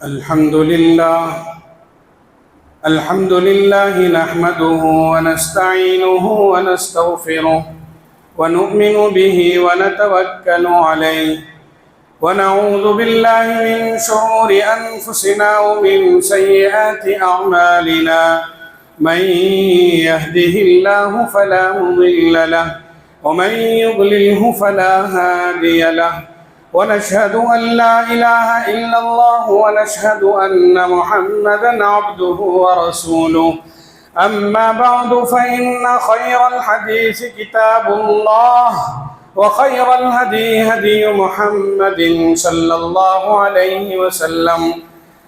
الحمد لله نحمده ونستعينه ونستغفره ونؤمن به ونتوكل عليه ونعوذ بالله من شرور أنفسنا ومن سيئات أعمالنا من يهده الله فلا مضل له ومن يضلله فلا هادي له ونشهد أن لا إله إلا الله ونشهد أن محمدًا عبده ورسوله أما بعد فإن خير الحديث كتاب الله وخير الهدي هدي محمد صلى الله عليه وسلم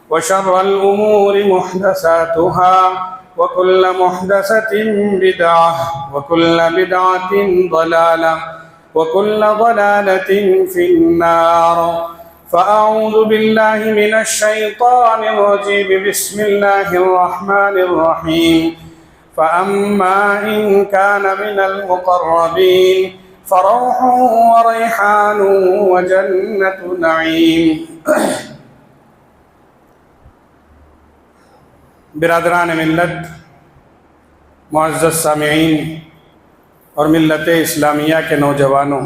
وشر الأمور محدثاتها وكل محدثة بدعة وكل بدعة ضلالة وكل ضلالة في النار فأعوذ بالله من الشيطان الرجيم بسم الله الرحمن الرحيم فأما إن كان من المقربين فروح وريحان وجنة نعيم برادران ملت، معزز سامعین اور ملت اسلامیہ کے نوجوانوں،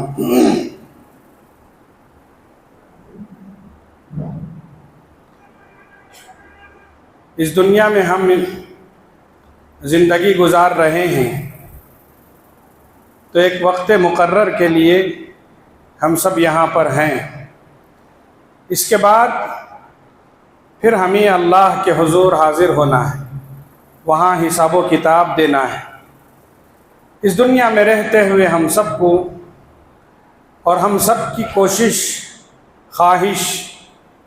اس دنیا میں ہم زندگی گزار رہے ہیں تو ایک وقت مقرر کے لیے ہم سب یہاں پر ہیں۔ اس کے بعد پھر ہمیں اللہ کے حضور حاضر ہونا ہے، وہاں حساب و کتاب دینا ہے۔ اس دنیا میں رہتے ہوئے ہم سب کو اور ہم سب کی کوشش، خواہش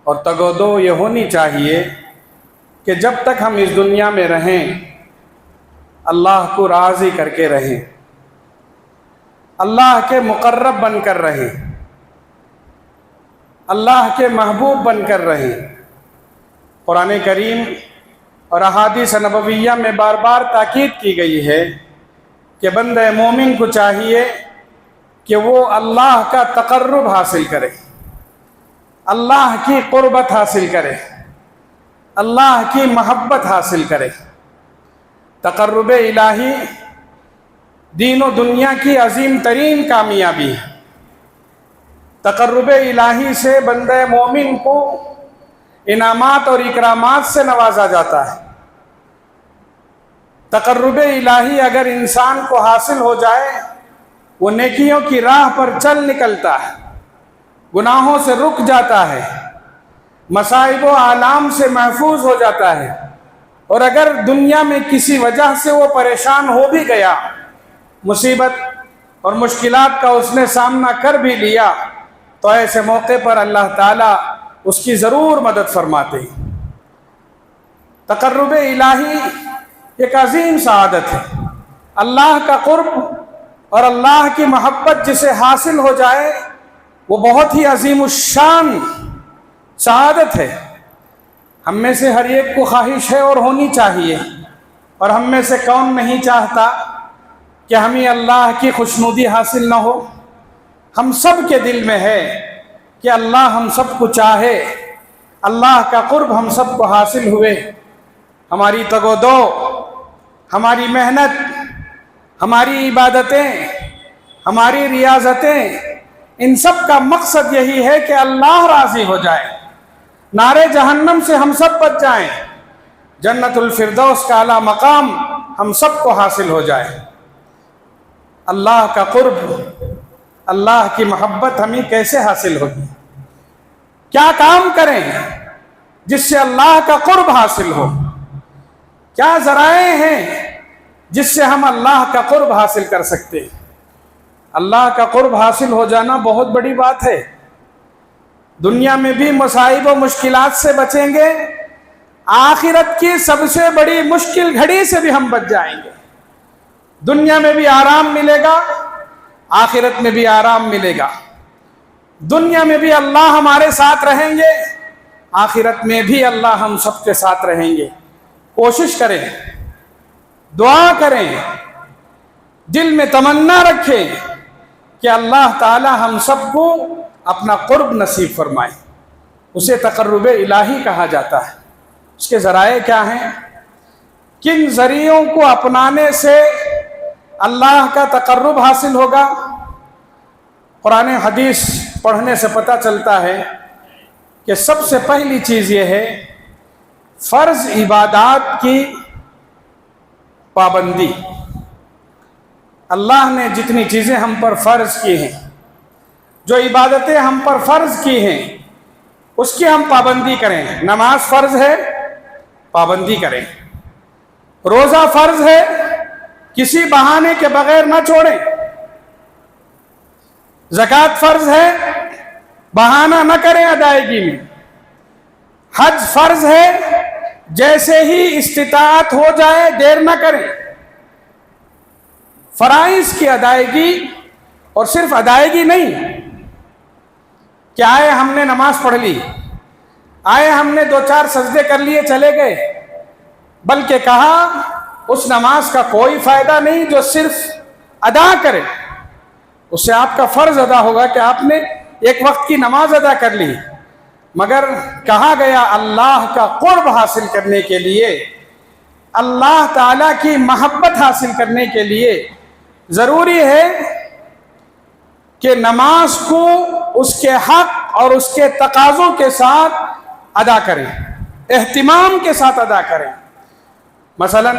اور تگ و دو یہ ہونی چاہیے کہ جب تک ہم اس دنیا میں رہیں اللہ کو راضی کر کے رہیں، اللہ کے مقرب بن کر رہیں، اللہ کے محبوب بن کر رہیں۔ قرآن کریم اور احادیث نبویہ میں بار بار تاکید کی گئی ہے کہ بندہ مومن کو چاہیے کہ وہ اللہ کا تقرب حاصل کرے، اللہ کی قربت حاصل کرے، اللہ کی محبت حاصل کرے۔ تقرب الہی دین و دنیا کی عظیم ترین کامیابی ہے۔ تقرب الہی سے بندہ مومن کو انعامات اور اکرامات سے نوازا جاتا ہے۔ تقرب الہی اگر انسان کو حاصل ہو جائے، وہ نیکیوں کی راہ پر چل نکلتا ہے، گناہوں سے رک جاتا ہے، مصائب و آلام سے محفوظ ہو جاتا ہے، اور اگر دنیا میں کسی وجہ سے وہ پریشان ہو بھی گیا، مصیبت اور مشکلات کا اس نے سامنا کر بھی لیا، تو ایسے موقع پر اللہ تعالیٰ اس کی ضرور مدد فرماتے ہیں۔ تقرب الہی ایک عظیم سعادت ہے۔ اللہ کا قرب اور اللہ کی محبت جسے حاصل ہو جائے وہ بہت ہی عظیم الشان سعادت ہے۔ ہم میں سے ہر ایک کو خواہش ہے اور ہونی چاہیے، اور ہم میں سے کون نہیں چاہتا کہ ہمیں اللہ کی خوشنودی حاصل نہ ہو۔ ہم سب کے دل میں ہے کہ اللہ ہم سب کو چاہے، اللہ کا قرب ہم سب کو حاصل ہوئے۔ ہماری تگ و دو، ہماری محنت، ہماری عبادتیں، ہماری ریاضتیں، ان سب کا مقصد یہی ہے کہ اللہ راضی ہو جائے، نار جہنم سے ہم سب بچ جائیں، جنت الفردوس کا اعلیٰ مقام ہم سب کو حاصل ہو جائے۔ اللہ کا قرب، اللہ کی محبت ہمیں کیسے حاصل ہوگی؟ کیا کام کریں جس سے اللہ کا قرب حاصل ہو؟ کیا ذرائع ہیں جس سے ہم اللہ کا قرب حاصل کر سکتے ہیں؟ اللہ کا قرب حاصل ہو جانا بہت بڑی بات ہے۔ دنیا میں بھی مصائب و مشکلات سے بچیں گے، آخرت کی سب سے بڑی مشکل گھڑی سے بھی ہم بچ جائیں گے۔ دنیا میں بھی آرام ملے گا، آخرت میں بھی آرام ملے گا۔ دنیا میں بھی اللہ ہمارے ساتھ رہیں گے، آخرت میں بھی اللہ ہم سب کے ساتھ رہیں گے۔ کوشش کریں، دعا کریں، دل میں تمنا رکھیں کہ اللہ تعالی ہم سب کو اپنا قرب نصیب فرمائے۔ اسے تقرب الہی کہا جاتا ہے۔ اس کے ذرائع کیا ہیں؟ کن ذریعوں کو اپنانے سے اللہ کا تقرب حاصل ہوگا؟ قرآن حدیث پڑھنے سے پتہ چلتا ہے کہ سب سے پہلی چیز یہ ہے فرض عبادات کی پابندی۔ اللہ نے جتنی چیزیں ہم پر فرض کی ہیں، جو عبادتیں ہم پر فرض کی ہیں، اس کی ہم پابندی کریں۔ نماز فرض ہے، پابندی کریں۔ روزہ فرض ہے، کسی بہانے کے بغیر نہ چھوڑیں۔ زکوٰۃ فرض ہے، بہانہ نہ کریں ادائیگی میں۔ حج فرض ہے، جیسے ہی استطاعت ہو جائے دیر نہ کریں۔ فرائض کی ادائیگی، اور صرف ادائیگی نہیں کہ آئے ہم نے نماز پڑھ لی، آئے ہم نے 2-4 سجدے کر لیے چلے گئے، بلکہ کہا اس نماز کا کوئی فائدہ نہیں جو صرف ادا کرے۔ اس سے آپ کا فرض ادا ہوگا کہ آپ نے ایک وقت کی نماز ادا کر لی، مگر کہا گیا اللہ کا قرب حاصل کرنے کے لیے، اللہ تعالیٰ کی محبت حاصل کرنے کے لیے ضروری ہے کہ نماز کو اس کے حق اور اس کے تقاضوں کے ساتھ ادا کریں، اہتمام کے ساتھ ادا کریں۔ مثلا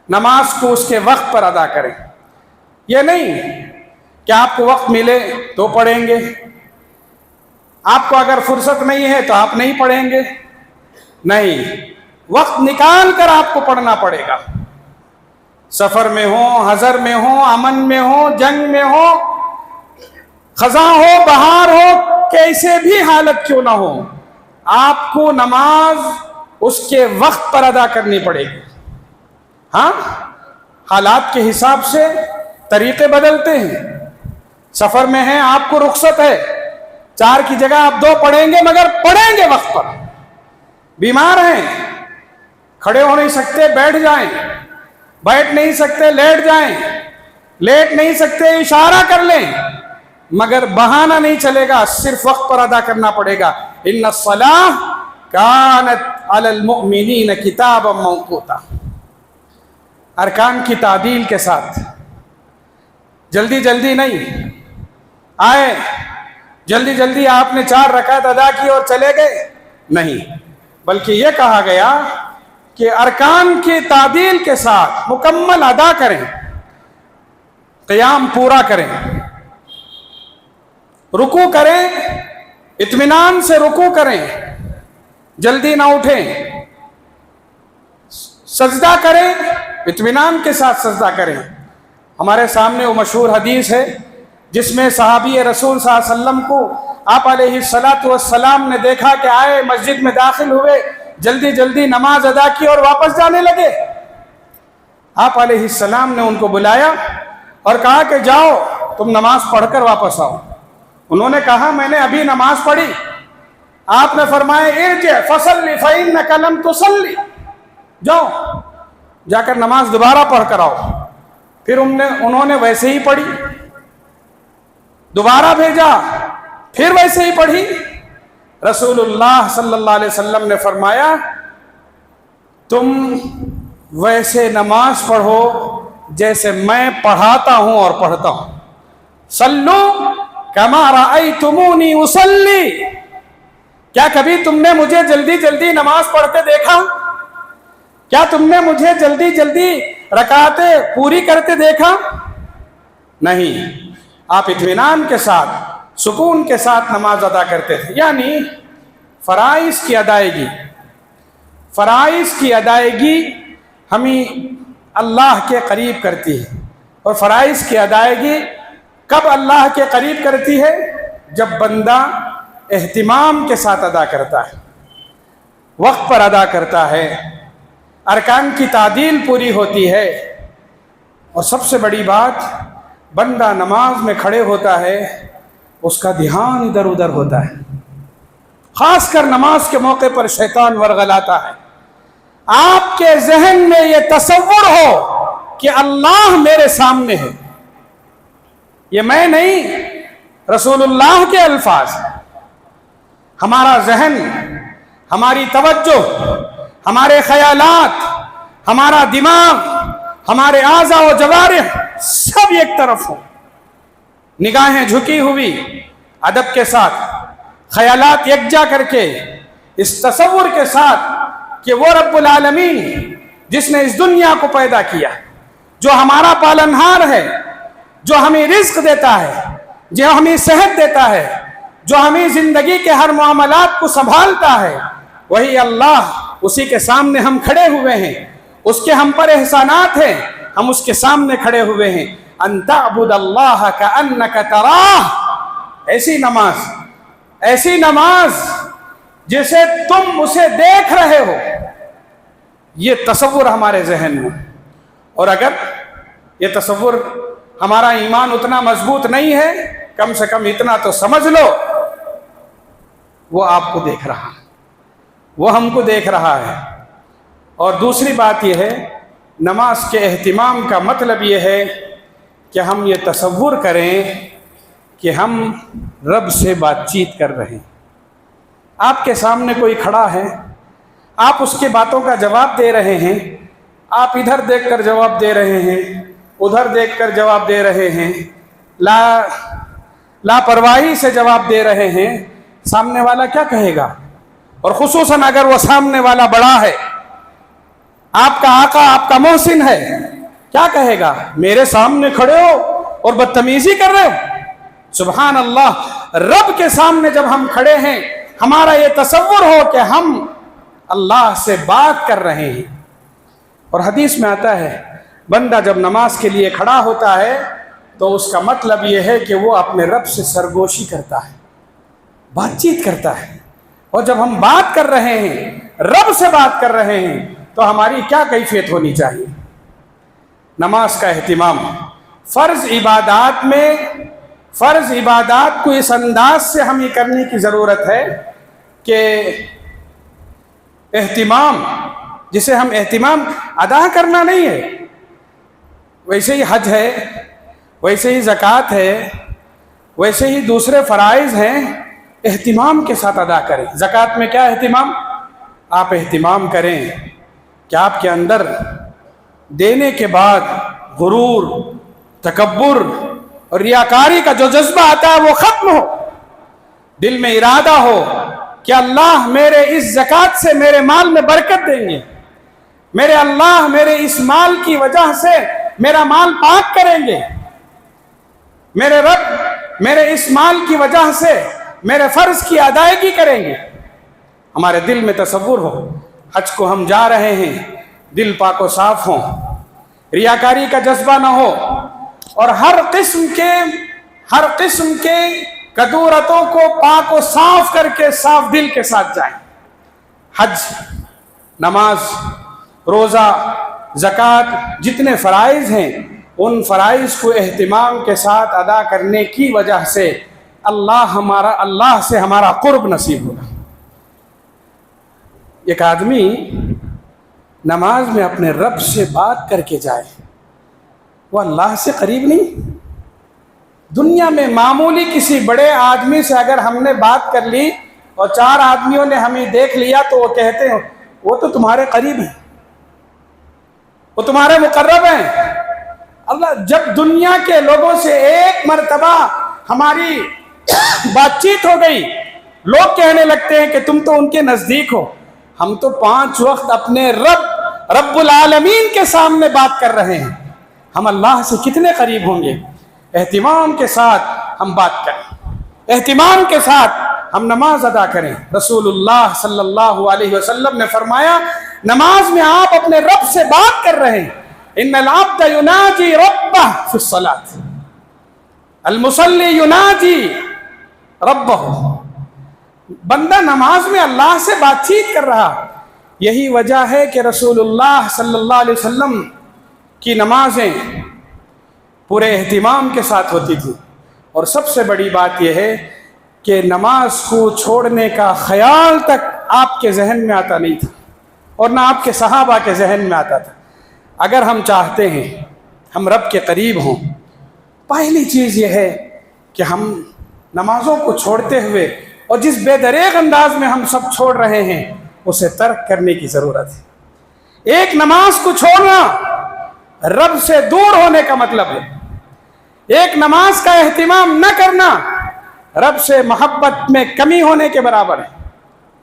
نماز کو اس کے وقت پر ادا کریں۔ یہ نہیں کہ آپ کو وقت ملے تو پڑھیں گے، آپ کو اگر فرصت نہیں ہے تو آپ نہیں پڑھیں گے، نہیں، وقت نکال کر آپ کو پڑھنا پڑے گا۔ سفر میں ہو، حضر میں ہو، امن میں ہو، جنگ میں ہو، خزاں ہو، بہار ہو، کیسے بھی حالت کیوں نہ ہو، آپ کو نماز اس کے وقت پر ادا کرنی پڑے گی۔ ہاں، حالات کے حساب سے طریقے بدلتے ہیں۔ سفر میں ہیں، آپ کو رخصت ہے، 4 کی جگہ آپ 2 پڑھیں گے، مگر پڑھیں گے وقت پر۔ بیمار ہیں، کھڑے ہو نہیں سکتے، بیٹھ جائیں، بیٹھ نہیں سکتے، لیٹ جائیں، لیٹ نہیں سکتے، اشارہ کر لیں، مگر بہانہ نہیں چلے گا، صرف وقت پر ادا کرنا پڑے گا۔ ان الصلاۃ کانت علی المؤمنین کتابا موقوتا۔ ارکان کی تعدیل کے ساتھ، جلدی جلدی نہیں آئے، جلدی جلدی آپ نے 4 رکعت ادا کی اور چلے گئے، نہیں، بلکہ یہ کہا گیا کہ ارکان کی تعدیل کے ساتھ مکمل ادا کریں، قیام پورا کریں، رکوع کریں، اطمینان سے رکوع کریں، جلدی نہ اٹھیں، سجدہ کریں، اطمینان کے ساتھ سجدہ کریں۔ ہمارے سامنے وہ مشہور حدیث ہے جس میں صحابی رسول صلی اللہ علیہ وسلم کو آپ علیہ السلام نے دیکھا کہ آئے، مسجد میں داخل ہوئے، جلدی جلدی نماز ادا کی اور واپس جانے لگے۔ آپ علیہ السلام نے ان کو بلایا اور کہا کہ جاؤ تم نماز پڑھ کر واپس آؤ۔ انہوں نے کہا میں نے ابھی نماز پڑھی۔ آپ نے فرمایا ارجع فصلی فإنک لم تصلی، جاؤ جا کر نماز دوبارہ پڑھ کر آؤ۔ پھر انہوں نے ویسے ہی پڑھی، دوبارہ بھیجا، پھر ویسے ہی پڑھی۔ رسول اللہ صلی اللہ علیہ وسلم نے فرمایا تم ویسے نماز پڑھو جیسے میں پڑھاتا ہوں اور پڑھتا ہوں۔ صلو کما رأیتمونی اصلی، کیا کبھی تم نے مجھے جلدی جلدی نماز پڑھتے دیکھا؟ کیا تم نے مجھے جلدی جلدی رکعتیں پوری کرتے دیکھا؟ نہیں، آپ اطمینان کے ساتھ، سکون کے ساتھ نماز ادا کرتے تھے۔ یعنی فرائض کی ادائیگی، فرائض کی ادائیگی ہمیں اللہ کے قریب کرتی ہے۔ اور فرائض کی ادائیگی کب اللہ کے قریب کرتی ہے؟ جب بندہ اہتمام کے ساتھ ادا کرتا ہے، وقت پر ادا کرتا ہے، ارکان کی تعدیل پوری ہوتی ہے۔ اور سب سے بڑی بات، بندہ نماز میں کھڑے ہوتا ہے، اس کا دھیان ادھر ادھر ہوتا ہے۔ خاص کر نماز کے موقع پر شیطان ورغلاتا ہے۔ آپ کے ذہن میں یہ تصور ہو کہ اللہ میرے سامنے ہے، یہ میں نہیں، رسول اللہ کے الفاظ ہیں۔ ہمارا ذہن، ہماری توجہ، ہمارے خیالات، ہمارا دماغ، ہمارے اعضاء و جوارح سب ایک طرف ہوں، نگاہیں جھکی ہوئی ادب کے ساتھ، خیالات یکجا کر کے اس تصور کے ساتھ کہ وہ رب العالمین جس نے اس دنیا کو پیدا کیا، جو ہمارا پالنہار ہے، جو ہمیں رزق دیتا ہے، جو ہمیں صحت دیتا ہے، جو ہمیں زندگی کے ہر معاملات کو سنبھالتا ہے، وہی اللہ، اسی کے سامنے ہم کھڑے ہوئے ہیں، اس کے ہم پر احسانات ہیں، ہم اس کے سامنے کھڑے ہوئے ہیں۔ ان تعبد اللہ کأنک تراہ، ایسی نماز جسے تم اسے دیکھ رہے ہو، یہ تصور ہمارے ذہن میں۔ اور اگر یہ تصور، ہمارا ایمان اتنا مضبوط نہیں ہے، کم سے کم اتنا تو سمجھ لو وہ آپ کو دیکھ رہا ہے، وہ ہم کو دیکھ رہا ہے۔ اور دوسری بات یہ ہے، نماز کے اہتمام کا مطلب یہ ہے کہ ہم یہ تصور کریں کہ ہم رب سے بات چیت کر رہے ہیں۔ آپ کے سامنے کوئی کھڑا ہے، آپ اس کے باتوں کا جواب دے رہے ہیں، آپ ادھر دیکھ کر جواب دے رہے ہیں، ادھر دیکھ کر جواب دے رہے ہیں، لاپرواہی سے جواب دے رہے ہیں، سامنے والا کیا کہے گا؟ اور خصوصاً اگر وہ سامنے والا بڑا ہے، آپ کا آقا، آپ کا محسن ہے، کیا کہے گا؟ میرے سامنے کھڑے ہو اور بدتمیزی کر رہے ہو۔ سبحان اللہ، رب کے سامنے جب ہم کھڑے ہیں، ہمارا یہ تصور ہو کہ ہم اللہ سے بات کر رہے ہیں۔ اور حدیث میں آتا ہے، بندہ جب نماز کے لیے کھڑا ہوتا ہے تو اس کا مطلب یہ ہے کہ وہ اپنے رب سے سرگوشی کرتا ہے، بات چیت کرتا ہے۔ اور جب ہم بات کر رہے ہیں، رب سے بات کر رہے ہیں، تو ہماری کیا کیفیت ہونی چاہیے؟ نماز کا اہتمام، فرض عبادات کو اس انداز سے ہمیں کرنے کی ضرورت ہے کہ اہتمام، جسے ہم اہتمام ادا کرنا نہیں ہے، ویسے ہی حج ہے، ویسے ہی زکوٰۃ ہے، ویسے ہی دوسرے فرائض ہیں، اہتمام کے ساتھ ادا کریں۔ زکوٰۃ میں کیا اہتمام؟ آپ اہتمام کریں کہ آپ کے اندر دینے کے بعد غرور، تکبر اور ریاکاری کا جو جذبہ آتا ہے وہ ختم ہو، دل میں ارادہ ہو کہ اللہ میرے اس زکوٰۃ سے میرے مال میں برکت دیں گے، میرے اللہ میرے اس مال کی وجہ سے میرا مال پاک کریں گے، میرے رب میرے اس مال کی وجہ سے میرے فرض کی ادائیگی کریں گے۔ ہمارے دل میں تصور ہو، حج کو ہم جا رہے ہیں، دل پاک و صاف ہو، ریاکاری کا جذبہ نہ ہو، اور ہر قسم کے کدورتوں کو پاک و صاف کر کے صاف دل کے ساتھ جائیں۔ حج، نماز، روزہ، زکوٰۃ، جتنے فرائض ہیں، ان فرائض کو اہتمام کے ساتھ ادا کرنے کی وجہ سے اللہ سے ہمارا قرب نصیب ہوگا۔ ایک آدمی نماز میں اپنے رب سے بات کر کے جائے، وہ اللہ سے قریب نہیں؟ دنیا میں معمولی کسی بڑے آدمی سے اگر ہم نے بات کر لی اور 4 آدمیوں نے ہمیں دیکھ لیا تو وہ کہتے ہیں وہ تو تمہارے قریب ہیں، وہ تمہارے مقرب ہیں۔ اللہ جب دنیا کے لوگوں سے ایک مرتبہ ہماری بات چیت ہو گئی، لوگ کہنے لگتے ہیں کہ تم تو ان کے نزدیک ہو، ہم تو 5 وقت اپنے رب العالمین کے سامنے بات کر رہے ہیں، ہم اللہ سے کتنے قریب ہوں گے؟ اہتمام کے ساتھ ہم بات کریں، اہتمام کے ساتھ ہم نماز ادا کریں۔ رسول اللہ صلی اللہ علیہ وسلم نے فرمایا، نماز میں آپ اپنے رب سے بات کر رہے ہیں۔ ان العبد یناجی ربہ فی الصلاۃ، المصلی یناجی ربہ، بندہ نماز میں اللہ سے بات چیت کر رہا۔ یہی وجہ ہے کہ رسول اللہ صلی اللہ علیہ وسلم کی نمازیں پورے اہتمام کے ساتھ ہوتی تھی۔ اور سب سے بڑی بات یہ ہے کہ نماز کو چھوڑنے کا خیال تک آپ کے ذہن میں آتا نہیں تھا، اور نہ آپ کے صحابہ کے ذہن میں آتا تھا۔ اگر ہم چاہتے ہیں ہم رب کے قریب ہوں، پہلی چیز یہ ہے کہ ہم نمازوں کو چھوڑتے ہوئے اور جس بے دریغ انداز میں ہم سب چھوڑ رہے ہیں اسے ترک کرنے کی ضرورت ہے۔ ایک نماز کو چھوڑنا رب سے دور ہونے کا مطلب ہے۔ ایک نماز کا اہتمام نہ کرنا رب سے محبت میں کمی ہونے کے برابر ہے۔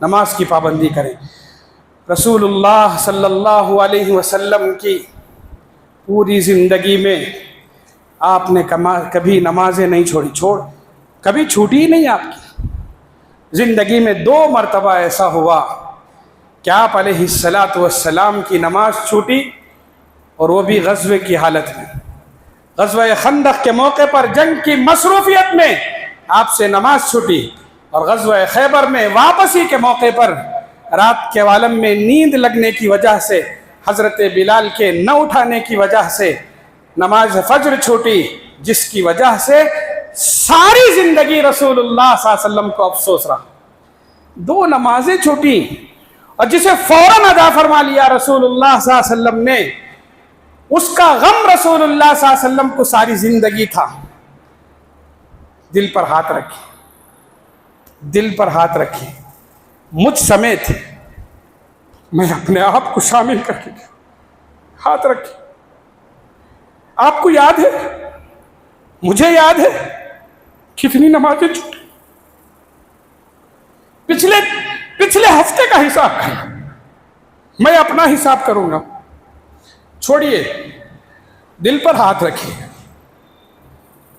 نماز کی پابندی کریں۔ رسول اللہ صلی اللہ علیہ وسلم کی پوری زندگی میں آپ نے کبھی نمازیں نہیں چھوڑی، کبھی چھوٹی ہی نہیں آپ کی۔ زندگی میں 2 مرتبہ ایسا ہوا کہ آپ علیہ السلام کی نماز چھوٹی، اور وہ بھی غزوے کی حالت میں۔ غزوہ خندق کے موقع پر جنگ کی مصروفیت میں آپ سے نماز چھوٹی، اور غزوہ خیبر میں واپسی کے موقع پر رات کے عالم میں نیند لگنے کی وجہ سے، حضرت بلال کے نہ اٹھانے کی وجہ سے نماز فجر چھوٹی، جس کی وجہ سے ساری زندگی رسول اللہ صلی اللہ علیہ وسلم کو افسوس رہا۔ 2 نمازیں چھوٹی، اور جسے فوراً ادا فرما لیا رسول اللہ صلی اللہ علیہ وسلم نے، اس کا غم رسول اللہ صلی اللہ علیہ وسلم کو ساری زندگی تھا۔ دل پر ہاتھ رکھیں، دل پر ہاتھ رکھیں، مجھ سمیت میں اپنے آپ کو شامل کر کے ہاتھ رکھیں۔ آپ کو یاد ہے، مجھے یاد ہے کتنی نمازیں چھوٹی۔ پچھلے ہفتے کا حساب کریں، میں اپنا حساب کروں گا۔ چھوڑیے، دل پر ہاتھ رکھیے،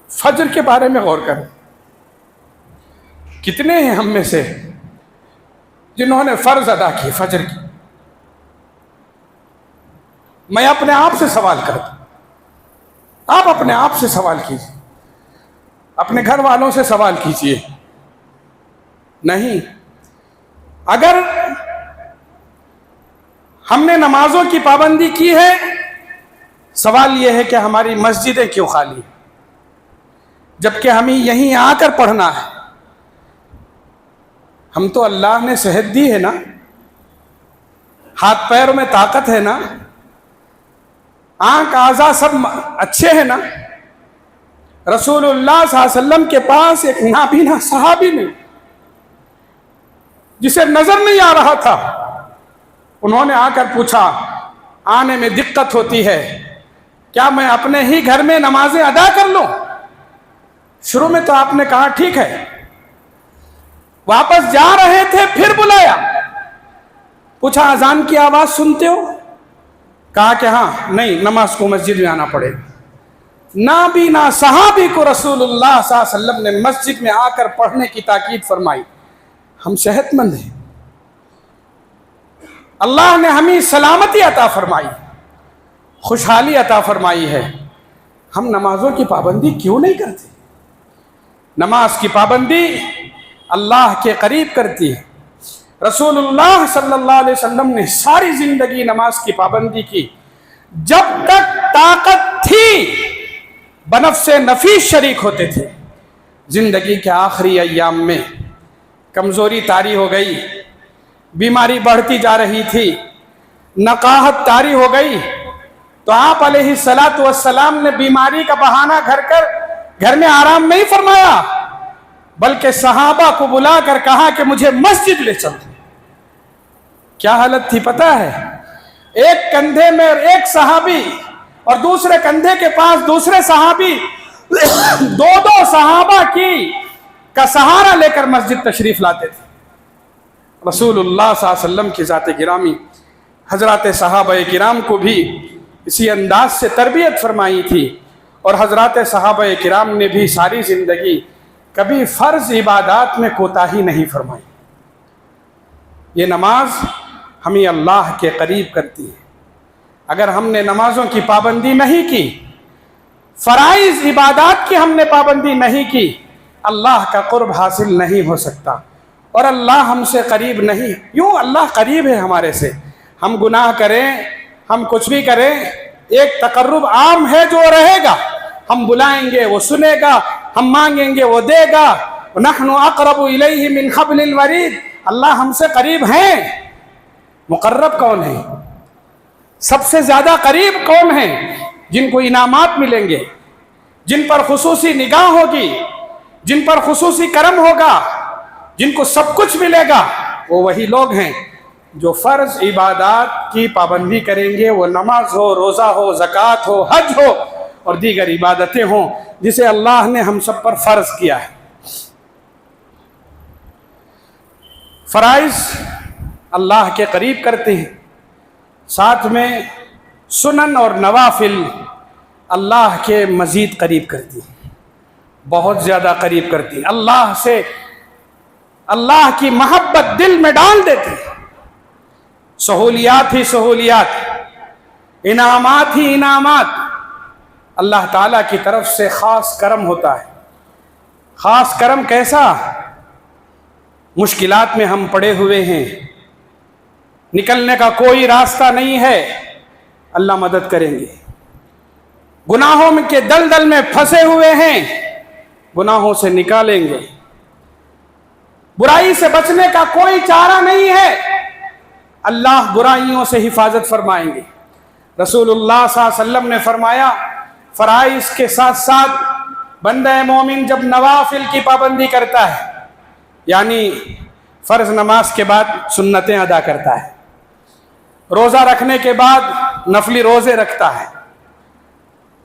فجر کے بارے میں غور کریں۔ کتنے ہیں ہم میں سے جنہوں نے فرض ادا کی فجر کی؟ میں اپنے آپ سے سوال کرتا ہوں، آپ اپنے آپ سے سوال کیجیے، اپنے گھر والوں سے سوال کیجیے۔ نہیں، اگر ہم نے نمازوں کی پابندی کی ہے، سوال یہ ہے کہ ہماری مسجدیں کیوں خالی ہیں، جبکہ ہمیں یہیں آ کر پڑھنا ہے۔ ہم تو اللہ نے صحت دی ہے نا، ہاتھ پیروں میں طاقت ہے نا، آنکھ اعضاء سب اچھے ہیں نا۔ رسول اللہ صلی اللہ علیہ وسلم کے پاس ایک نابینا صحابی نے، جسے نظر نہیں آ رہا تھا، انہوں نے آ کر پوچھا، آنے میں دقت ہوتی ہے، کیا میں اپنے ہی گھر میں نمازیں ادا کر لوں؟ شروع میں تو آپ نے کہا ٹھیک ہے، واپس جا رہے تھے پھر بلایا، پوچھا اذان کی آواز سنتے ہو؟ کہا کہ ہاں، نہیں، نماز کو مسجد میں آنا پڑے گا۔ نابینا صحابی کو رسول اللہ صلی اللہ علیہ وسلم نے مسجد میں آ کر پڑھنے کی تاکید فرمائی۔ ہم صحت مند ہیں، اللہ نے ہمیں سلامتی عطا فرمائی، خوشحالی عطا فرمائی ہے، ہم نمازوں کی پابندی کیوں نہیں کرتے؟ نماز کی پابندی اللہ کے قریب کرتی ہے۔ رسول اللہ صلی اللہ علیہ وسلم نے ساری زندگی نماز کی پابندی کی، جب تک طاقت تھی بنفس نفیس شریک ہوتے تھے۔ زندگی کے آخری ایام میں کمزوری طاری ہو گئی، بیماری بڑھتی جا رہی تھی، نقاہت طاری ہو گئی، تو آپ علیہ السلام نے بیماری کا بہانہ گھر میں آرام نہیں فرمایا، بلکہ صحابہ کو بلا کر کہا کہ مجھے مسجد لے چلو۔ کیا حالت تھی پتہ ہے؟ ایک کندھے میں ایک صحابی اور دوسرے کندھے کے پاس دوسرے صحابی، 2 صحابہ کا سہارا لے کر مسجد تشریف لاتے تھے۔ رسول اللہ صلی اللہ علیہ وسلم کی ذات گرامی حضرات صحابہ کرام کو بھی اسی انداز سے تربیت فرمائی تھی، اور حضرات صحابہ کرام نے بھی ساری زندگی کبھی فرض عبادات میں کوتاہی نہیں فرمائی۔ یہ نماز ہمیں اللہ کے قریب کرتی ہے۔ اگر ہم نے نمازوں کی پابندی نہیں کی، فرائض عبادات کی ہم نے پابندی نہیں کی، اللہ کا قرب حاصل نہیں ہو سکتا، اور اللہ ہم سے قریب نہیں۔ یوں اللہ قریب ہے ہمارے سے، ہم گناہ کریں، ہم کچھ بھی کریں، ایک تقرب عام ہے جو رہے گا، ہم بلائیں گے وہ سنے گا، ہم مانگیں گے وہ دے گا۔ نحن اقرب الیہ من حبل الورید، اللہ ہم سے قریب ہیں۔ مقرب کون ہے؟ سب سے زیادہ قریب کون ہیں؟ جن کو انعامات ملیں گے، جن پر خصوصی نگاہ ہوگی، جن پر خصوصی کرم ہوگا، جن کو سب کچھ ملے گا وہ وہی لوگ ہیں جو فرض عبادات کی پابندی کریں گے، وہ نماز ہو، روزہ ہو، زکوٰۃ ہو، حج ہو اور دیگر عبادتیں ہوں جسے اللہ نے ہم سب پر فرض کیا ہے۔ فرائض اللہ کے قریب کرتے ہیں، ساتھ میں سنن اور نوافل اللہ کے مزید قریب کرتی ہیں، بہت زیادہ قریب کرتی ہیں، اللہ سے اللہ کی محبت دل میں ڈال دیتی ہیں۔ سہولیات ہی سہولیات، انعامات ہی انعامات، اللہ تعالیٰ کی طرف سے خاص کرم ہوتا ہے۔ خاص کرم کیسا؟ مشکلات میں ہم پڑے ہوئے ہیں، نکلنے کا کوئی راستہ نہیں ہے، اللہ مدد کریں گے۔ گناہوں کے دلدل میں پھنسے ہوئے ہیں، گناہوں سے نکالیں گے۔ برائی سے بچنے کا کوئی چارہ نہیں ہے، اللہ برائیوں سے حفاظت فرمائیں گے۔ رسول اللہ صلی اللہ علیہ وسلم نے فرمایا، فرائض کے ساتھ ساتھ بندہ مومن جب نوافل کی پابندی کرتا ہے، یعنی فرض نماز کے بعد سنتیں ادا کرتا ہے، روزہ رکھنے کے بعد نفلی روزے رکھتا ہے،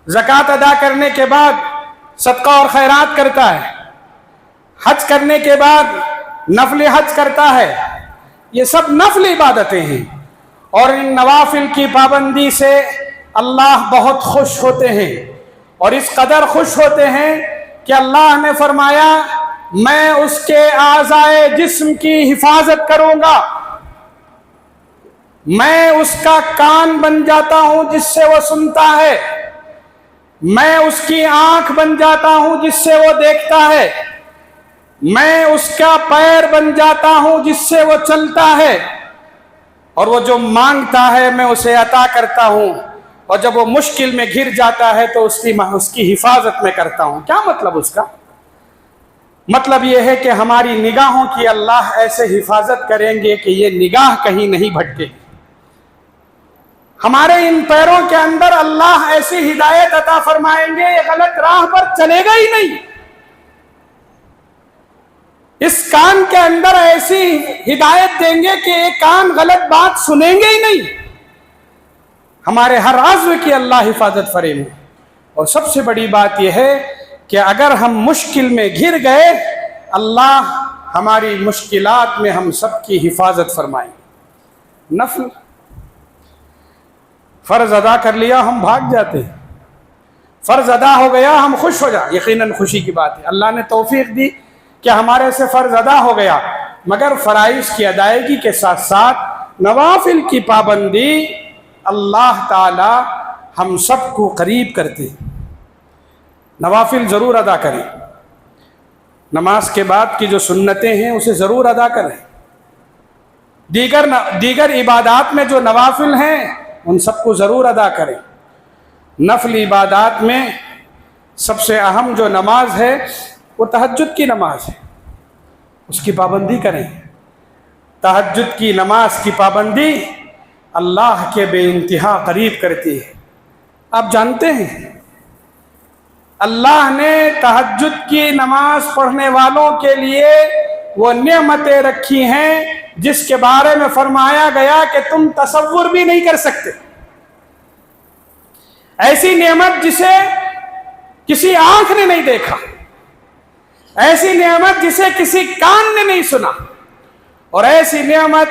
زکوٰۃ ادا کرنے کے بعد صدقہ اور خیرات کرتا ہے، حج کرنے کے بعد نفلی حج کرتا ہے، یہ سب نفل عبادتیں ہیں، اور ان نوافل کی پابندی سے اللہ بہت خوش ہوتے ہیں، اور اس قدر خوش ہوتے ہیں کہ اللہ نے فرمایا میں اس کے اعضائے جسم کی حفاظت کروں گا، میں اس کا کان بن جاتا ہوں جس سے وہ سنتا ہے، میں اس کی آنکھ بن جاتا ہوں جس سے وہ دیکھتا ہے، میں اس کا پیر بن جاتا ہوں جس سے وہ چلتا ہے، اور وہ جو مانگتا ہے میں اسے عطا کرتا ہوں، اور جب وہ مشکل میں گر جاتا ہے تو اس کی حفاظت میں کرتا ہوں۔ کیا مطلب اس کا؟ مطلب یہ ہے کہ ہماری نگاہوں کی اللہ ایسے حفاظت کریں گے کہ یہ نگاہ کہیں نہیں بھٹکے، ہمارے ان پیروں کے اندر اللہ ایسی ہدایت عطا فرمائیں گے یہ غلط راہ پر چلے گا ہی نہیں، اس کان کے اندر ایسی ہدایت دیں گے کہ یہ کان غلط بات سنیں گے ہی نہیں، ہمارے ہر عضو کی اللہ حفاظت فرمائیں گے۔ اور سب سے بڑی بات یہ ہے کہ اگر ہم مشکل میں گر گئے، اللہ ہماری مشکلات میں ہم سب کی حفاظت فرمائیں گے۔ نفل فرض ادا کر لیا ہم بھاگ جاتے ہیں، فرض ادا ہو گیا ہم خوش ہو جائیں، یقیناً خوشی کی بات ہے، اللہ نے توفیق دی کہ ہمارے سے فرض ادا ہو گیا، مگر فرائض کی ادائیگی کے ساتھ ساتھ نوافل کی پابندی اللہ تعالی ہم سب کو قریب کرتے ہیں۔ نوافل ضرور ادا کریں، نماز کے بعد کی جو سنتیں ہیں اسے ضرور ادا کریں، دیگر عبادات میں جو نوافل ہیں ان سب کو ضرور ادا کریں۔ نفل عبادات میں سب سے اہم جو نماز ہے وہ تہجد کی نماز ہے، اس کی پابندی کریں۔ تہجد کی نماز کی پابندی اللہ کے بے انتہا قریب کرتی ہے۔ آپ جانتے ہیں اللہ نے تہجد کی نماز پڑھنے والوں کے لیے وہ نعمتیں رکھی ہیں جس کے بارے میں فرمایا گیا کہ تم تصور بھی نہیں کر سکتے، ایسی نعمت جسے کسی آنکھ نے نہیں دیکھا، ایسی نعمت جسے کسی کان نے نہیں سنا، اور ایسی نعمت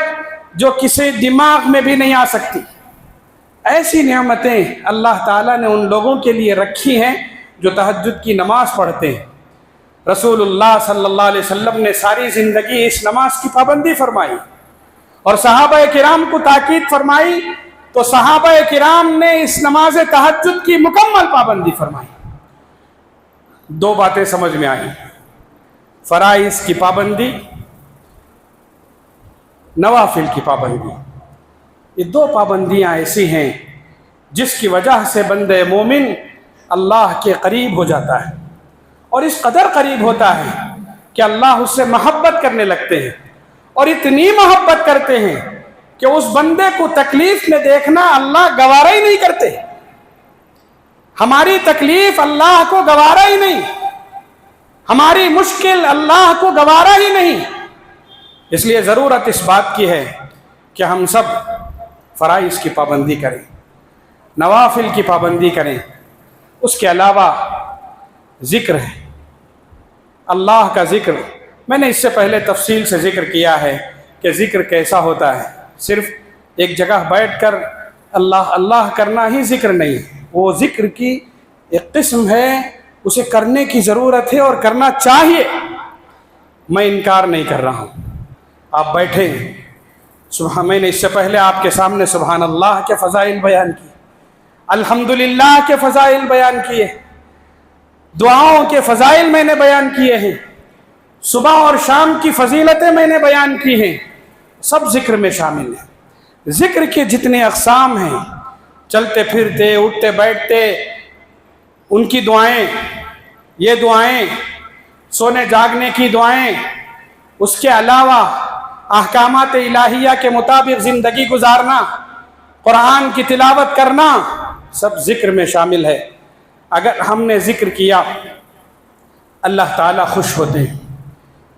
جو کسی دماغ میں بھی نہیں آ سکتی، ایسی نعمتیں اللہ تعالیٰ نے ان لوگوں کے لیے رکھی ہیں جو تہجد کی نماز پڑھتے ہیں۔ رسول اللہ صلی اللہ علیہ وسلم نے ساری زندگی اس نماز کی پابندی فرمائی اور صحابہ کرام کو تاکید فرمائی، تو صحابہ کرام نے اس نماز تہجد کی مکمل پابندی فرمائی۔ دو باتیں سمجھ میں آئیں، فرائض کی پابندی، نوافل کی پابندی، یہ دو پابندیاں ایسی ہیں جس کی وجہ سے بندہ مومن اللہ کے قریب ہو جاتا ہے، اور اس قدر قریب ہوتا ہے کہ اللہ اس سے محبت کرنے لگتے ہیں، اور اتنی محبت کرتے ہیں کہ اس بندے کو تکلیف میں دیکھنا اللہ گوارا ہی نہیں کرتے، ہماری تکلیف اللہ کو گوارا ہی نہیں، ہماری مشکل اللہ کو گوارا ہی نہیں، اس لیے ضرورت اس بات کی ہے کہ ہم سب فرائض کی پابندی کریں، نوافل کی پابندی کریں۔ اس کے علاوہ ذکر ہے، اللہ کا ذکر۔ میں نے اس سے پہلے تفصیل سے ذکر کیا ہے کہ ذکر کیسا ہوتا ہے۔ صرف ایک جگہ بیٹھ کر اللہ اللہ کرنا ہی ذکر نہیں، وہ ذکر کی ایک قسم ہے، اسے کرنے کی ضرورت ہے اور کرنا چاہیے۔ میں انکار نہیں کر رہا ہوں، آپ بیٹھے میں نے اس سے پہلے آپ کے سامنے سبحان اللہ کے فضائل بیان کیے، الحمدللہ کے فضائل بیان کیے، دعاؤں کے فضائل میں نے بیان کیے ہیں، صبح اور شام کی فضیلتیں میں نے بیان کی ہیں، سب ذکر میں شامل ہیں۔ ذکر کے جتنے اقسام ہیں، چلتے پھرتے اٹھتے بیٹھتے ان کی دعائیں، یہ دعائیں سونے جاگنے کی دعائیں، اس کے علاوہ احکامات الہیہ کے مطابق زندگی گزارنا، قرآن کی تلاوت کرنا، سب ذکر میں شامل ہے۔ اگر ہم نے ذکر کیا اللہ تعالیٰ خوش ہوتے ہیں۔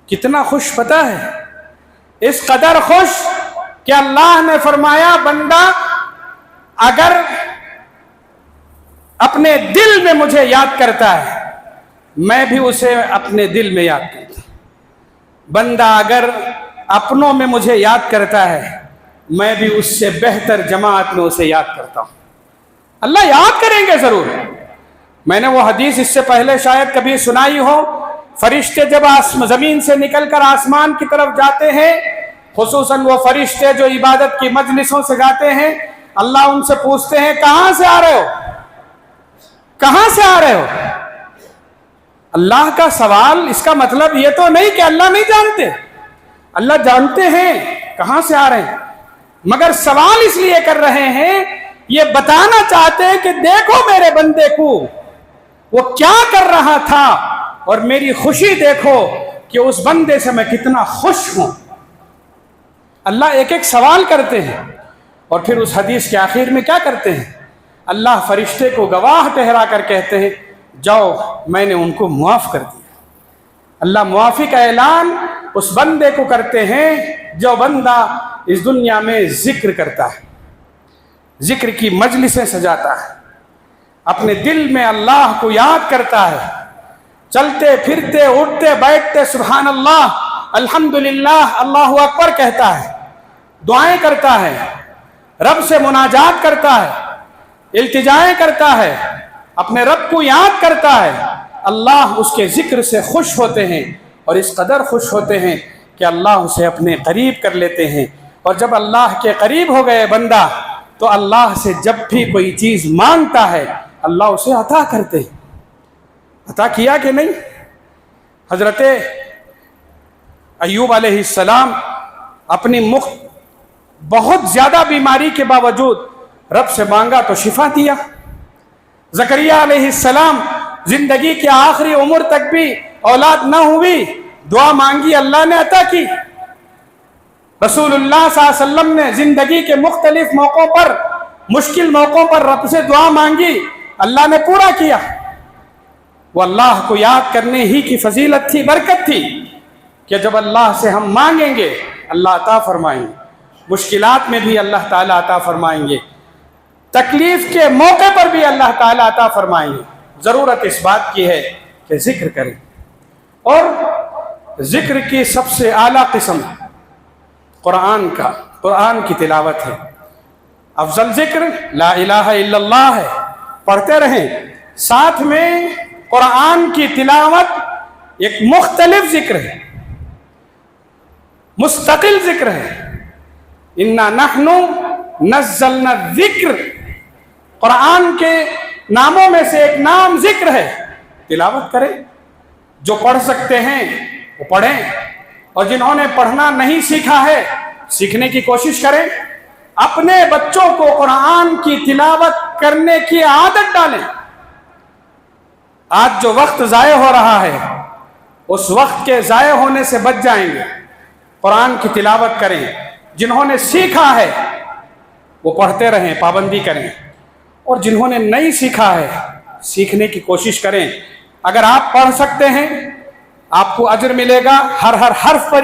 کتنا خوش پتہ ہے؟ اس قدر خوش کہ اللہ نے فرمایا بندہ اگر اپنے دل میں مجھے یاد کرتا ہے میں بھی اسے اپنے دل میں یاد کرتا ہوں، بندہ اگر اپنوں میں مجھے یاد کرتا ہے میں بھی اس سے بہتر جماعت میں اسے یاد کرتا ہوں۔ اللہ یاد کریں گے ضرور۔ میں نے وہ حدیث اس سے پہلے شاید کبھی سنائی ہو، فرشتے جب زمین سے نکل کر آسمان کی طرف جاتے ہیں، خصوصاً وہ فرشتے جو عبادت کی مجلسوں سے جاتے ہیں، اللہ ان سے پوچھتے ہیں کہاں سے آ رہے ہو، کہاں سے آ رہے ہو؟ اللہ کا سوال اس کا مطلب یہ تو نہیں کہ اللہ نہیں جانتے، اللہ جانتے ہیں کہاں سے آ رہے ہیں، مگر سوال اس لیے کر رہے ہیں، یہ بتانا چاہتے ہیں کہ دیکھو میرے بندے کو وہ کیا کر رہا تھا اور میری خوشی دیکھو کہ اس بندے سے میں کتنا خوش ہوں۔ اللہ ایک ایک سوال کرتے ہیں اور پھر اس حدیث کے آخر میں کیا کرتے ہیں؟ اللہ فرشتے کو گواہ ٹھہرا کر کہتے ہیں جاؤ میں نے ان کو معاف کر دیا۔ اللہ معافی کا اعلان اس بندے کو کرتے ہیں جو بندہ اس دنیا میں ذکر کرتا ہے، ذکر کی مجلسیں سجاتا ہے، اپنے دل میں اللہ کو یاد کرتا ہے، چلتے پھرتے اٹھتے بیٹھتے سبحان اللہ الحمدللہ اللہ اکبر کہتا ہے، دعائیں کرتا ہے، رب سے مناجات کرتا ہے، التجائیں کرتا ہے، اپنے رب کو یاد کرتا ہے، اللہ اس کے ذکر سے خوش ہوتے ہیں اور اس قدر خوش ہوتے ہیں کہ اللہ اسے اپنے قریب کر لیتے ہیں۔ اور جب اللہ کے قریب ہو گئے بندہ تو اللہ سے جب بھی کوئی چیز مانگتا ہے اللہ اسے عطا کرتے ہیں۔ عطا کیا کہ نہیں؟ حضرت ایوب علیہ السلام اپنی بہت زیادہ بیماری کے باوجود رب سے مانگا تو شفا دیا۔ زکریہ علیہ السلام زندگی کے آخری عمر تک بھی اولاد نہ ہوئی، دعا مانگی اللہ نے عطا کی۔ رسول اللہ صلی اللہ علیہ وسلم نے زندگی کے مختلف موقعوں پر، مشکل موقعوں پر رب سے دعا مانگی، اللہ نے پورا کیا۔ وہ اللہ کو یاد کرنے ہی کی فضیلت تھی، برکت تھی کہ جب اللہ سے ہم مانگیں گے اللہ عطا فرمائیں گے، مشکلات میں بھی اللہ تعالیٰ عطا فرمائیں گے، تکلیف کے موقع پر بھی اللہ تعالیٰ عطا فرمائیں گے۔ ضرورت اس بات کی ہے کہ ذکر کریں، اور ذکر کی سب سے اعلیٰ قسم قرآن کی تلاوت ہے۔ افضل ذکر لا الہ الا اللہ ہے، پڑھتے رہیں، ساتھ میں قرآن کی تلاوت ایک مختلف ذکر ہے، مستقل ذکر ہے۔ انا نحن نزلنا الذکر، قرآن کے ناموں میں سے ایک نام ذکر ہے، تلاوت کریں، جو پڑھ سکتے ہیں وہ پڑھیں، اور جنہوں نے پڑھنا نہیں سیکھا ہے سیکھنے کی کوشش کریں۔ اپنے بچوں کو قرآن کی تلاوت کرنے کی عادت ڈالیں۔ آج جو وقت ضائع ہو رہا ہے اس وقت کے ضائع ہونے سے بچ جائیں گے۔ قرآن کی تلاوت کریں، جنہوں نے سیکھا ہے وہ پڑھتے رہیں، پابندی کریں، اور جنہوں نے نہیں سیکھا ہے سیکھنے کی کوشش کریں۔ اگر آپ پڑھ سکتے ہیں آپ کو اجر ملے گا، ہر حرف پر